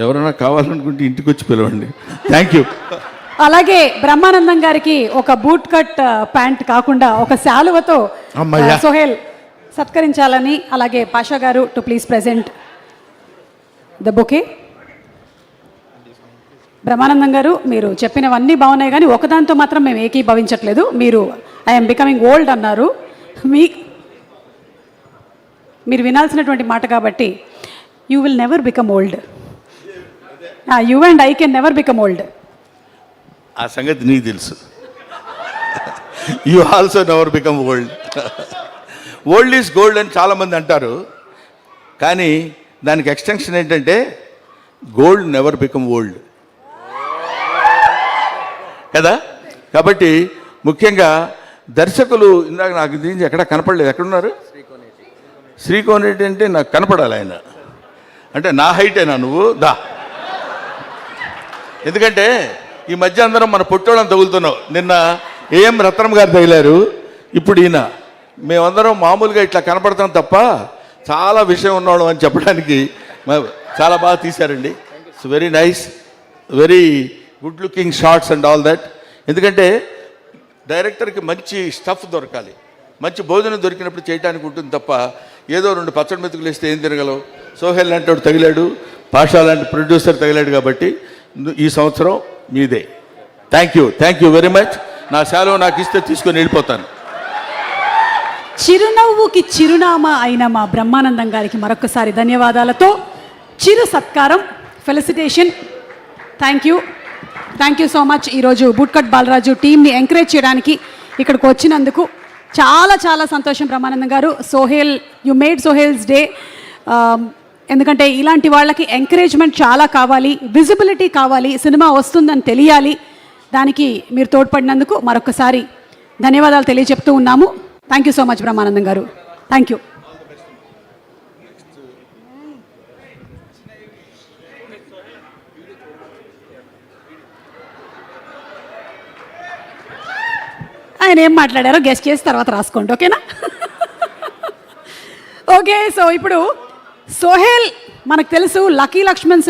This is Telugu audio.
ఎవరైనా కావాలనుకుంటే ఇంటికి వచ్చి పిలవండి. Thank you. అలాగే బ్రహ్మానందం గారికి ఒక బూట్ కట్ ప్యాంట్ కాకుండా ఒక శాలువతో సోహెల్ సత్కరించాలని, అలాగే పాషా గారు to please present the bouquet. Brahmanandam గారు, మీరు చెప్పినవన్నీ బాగున్నాయి, కానీ ఒకదాంతో మాత్రం మేము ఏకీభవించట్లేదు. మీరు ఐఎమ్ బికమింగ్ ఓల్డ్ అన్నారు. మీరు వినాల్సినటువంటి మాట కాబట్టి, you will never become old. You and I can never become old. ఆ సంగతి నీకు తెలుసు. You also never become old. Old is gold అని చాలామంది అంటారు, కానీ దానికి ఎక్స్టెన్షన్ ఏంటంటే గోల్డ్ నెవర్ బికమ్ ఓల్డ్ కదా. కాబట్టి ముఖ్యంగా దర్శకులు, ఇందాక నాకు దీనికి ఎక్కడ కనపడలేదు, ఎక్కడున్నారు? శ్రీకోనేటి అంటే నాకు కనపడాలి ఆయన. అంటే నా హైటేనా నువ్వు? దా. ఎందుకంటే ఈ మధ్య అందరం మన పొట్టోళ్ళని తగులుతున్నావు. నిన్న ఏఎం రత్నం గారు తగిలారు, ఇప్పుడు ఈయన. మేమందరం మామూలుగా ఇట్లా కనపడతాం తప్ప చాలా విషయం ఉన్నాడు అని చెప్పడానికి చాలా బాగా తీశారండి. It's very nice, very good looking shorts and all that. ఎందుకంటే డైరెక్టర్కి మంచి స్టఫ్ దొరకాలి, మంచి భోజనం దొరికినప్పుడు చేయడానికి ఉంటుంది తప్ప ఏదో 2 పచ్చడి మెతుకులు వేస్తే ఏం తిరగలవు. సోహెల్ లాంటి వాడు తగిలాడు, పాషా లాంటి ప్రొడ్యూసర్ తగిలాడు, కాబట్టి ఈ సంవత్సరం మీదే. Thank you very much. నా సెలవు నాకు ఇస్తే తీసుకొని వెళ్ళిపోతాను. చిరునవ్వుకి చిరునామా అయిన మా బ్రహ్మానందం గారికి మరొకసారి ధన్యవాదాలతో చిరు సత్కారం, felicitation. Thank you so much. ఈరోజు బూట్కట్ బాలరాజు టీంని ఎంకరేజ్ చేయడానికి ఇక్కడికి వచ్చినందుకు చాలా చాలా సంతోషం Brahmanandam garu. Sohel, you made Sohel's day. ఎందుకంటే ఇలాంటి వాళ్ళకి ఎంకరేజ్మెంట్ చాలా కావాలి, విజిబిలిటీ కావాలి, సినిమా వస్తుందని తెలియాలి. దానికి మీరు తోడ్పడినందుకు మరొకసారి ధన్యవాదాలు తెలియజెప్తూ ఉన్నాము. Thank you so much Brahmanandam garu. Thank you. ఆయన ఏం మాట్లాడారో గెస్ట్ చేసి తర్వాత రాసుకోండి, ఓకేనా? ఓకే, సో ఇప్పుడు సోహెల్ మనకు తెలుసు లక్కీ లక్ష్మణ్